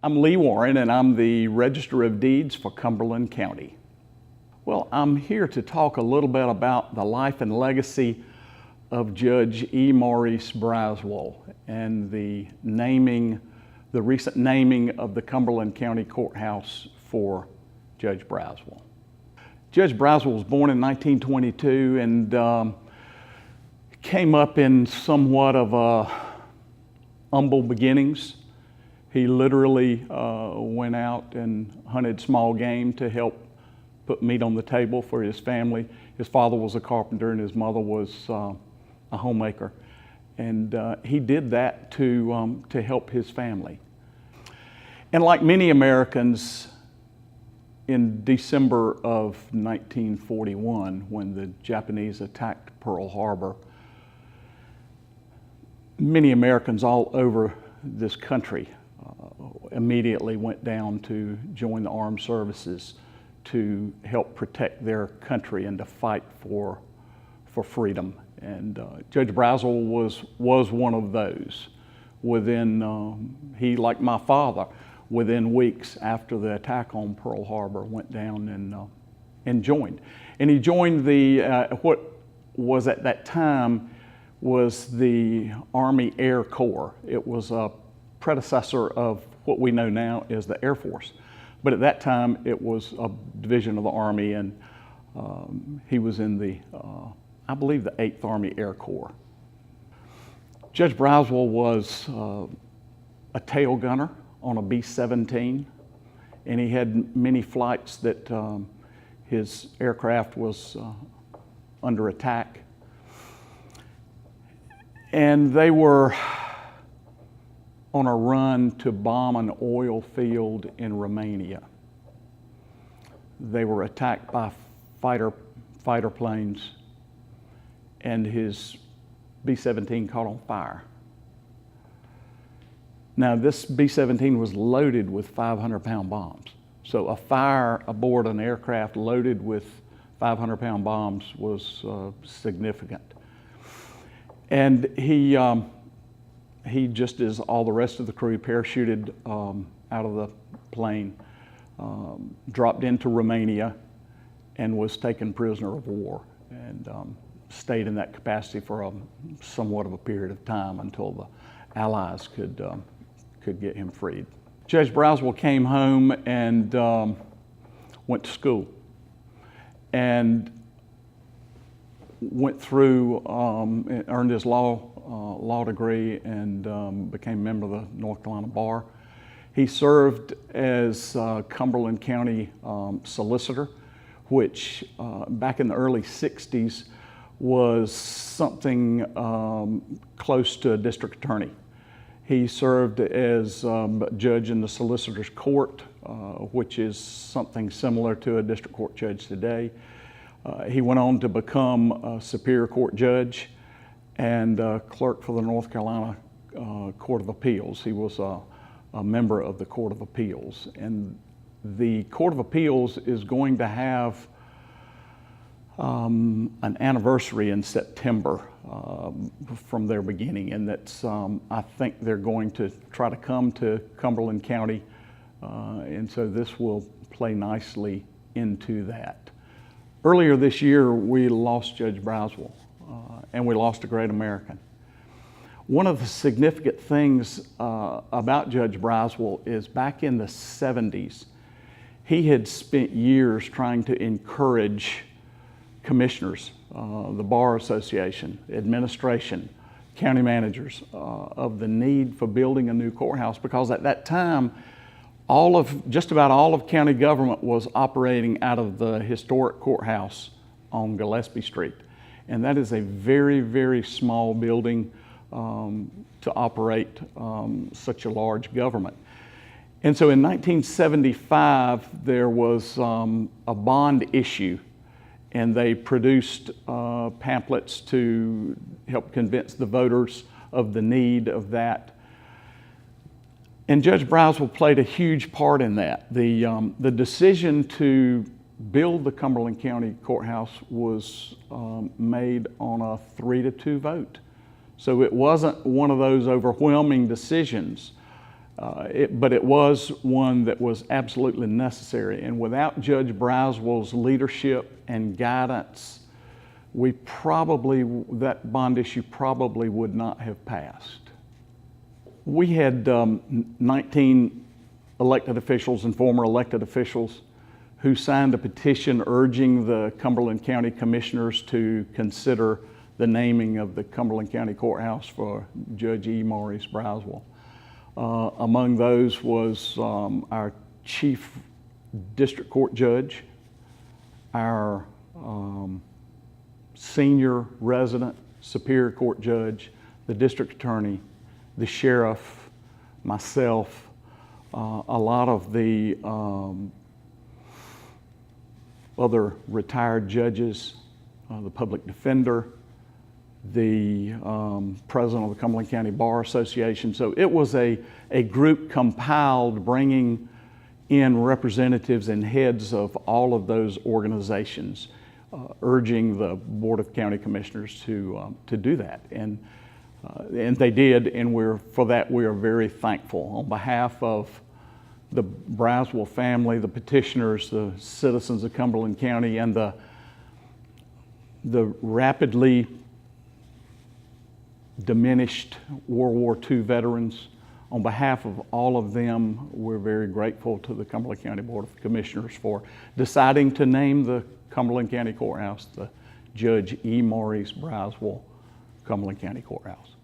I'm Lee Warren, and I'm the Register of Deeds for Cumberland County. Well, I'm here to talk a little bit about the life and legacy of Judge Maurice Braswell and the recent naming of the Cumberland County Courthouse for Judge Braswell. Judge Braswell was born in 1922 and came up in somewhat of humble beginnings. He literally went out and hunted small game to help put meat on the table for his family. His father was a carpenter and his mother was a homemaker. And he did that to help his family. And like many Americans, in December of 1941, when the Japanese attacked Pearl Harbor, many Americans all over this country immediately went down to join the armed services to help protect their country and to fight for freedom. And Judge Braswell was one of those. He, like my father, within weeks after the attack on Pearl Harbor, went down and joined. And he joined what was at that time was the Army Air Corps. It was a predecessor of what we know now as the Air Force. But at that time, it was a division of the Army, and he was in I believe, the 8th Army Air Corps. Judge Braswell was a tail gunner on a B-17, and he had many flights that his aircraft was under attack. And they were on a run to bomb an oil field in Romania. They were attacked by fighter planes, and his B-17 caught on fire. Now, this B-17 was loaded with 500-pound bombs. So a fire aboard an aircraft loaded with 500-pound bombs was significant. And he, just as all the rest of the crew, parachuted out of the plane, dropped into Romania, and was taken prisoner of war, and stayed in that capacity for somewhat of a period of time until the Allies could get him freed. Judge Braswell came home and went to school, and went through, earned his law degree, and became a member of the North Carolina Bar. He served as Cumberland County solicitor, which back in the early 60s was something close to a district attorney. He served as judge in the solicitor's court, which is something similar to a district court judge today. He went on to become a Superior Court judge and clerk for the North Carolina Court of Appeals. He was a member of the Court of Appeals. And the Court of Appeals is going to have an anniversary in September from their beginning, and that's I think they're going to try to come to Cumberland County, and so this will play nicely into that. Earlier this year, we lost Judge Braswell, and we lost a great American. One of the significant things about Judge Braswell is back in the 70s, he had spent years trying to encourage commissioners, the Bar Association, administration, county managers, of the need for building a new courthouse, because at that time, just about all of county government was operating out of the historic courthouse on Gillespie Street. And that is a very, very small building to operate such a large government. And so in 1975, there was a bond issue, and they produced pamphlets to help convince the voters of the need of that. And Judge Braswell played a huge part in that. The decision to build the Cumberland County Courthouse was made on a 3-2 vote. So it wasn't one of those overwhelming decisions. But it was one that was absolutely necessary. And without Judge Braswell's leadership and guidance, that bond issue probably would not have passed. We had 19 elected officials and former elected officials who signed a petition urging the Cumberland County Commissioners to consider the naming of the Cumberland County Courthouse for Judge Maurice Braswell. Among those was our Chief District Court Judge, our Senior Resident Superior Court Judge, the District Attorney, the Sheriff, myself, a lot of the other retired judges, the Public Defender, the President of the Cumberland County Bar Association. So it was a group compiled bringing in representatives and heads of all of those organizations, urging the Board of County Commissioners to do that. And they did, and for that we are very thankful. On behalf of the Braswell family, the petitioners, the citizens of Cumberland County, and the rapidly diminished World War II veterans, on behalf of all of them, we're very grateful to the Cumberland County Board of Commissioners for deciding to name the Cumberland County Courthouse the Judge Maurice Braswell Cumberland County Courthouse.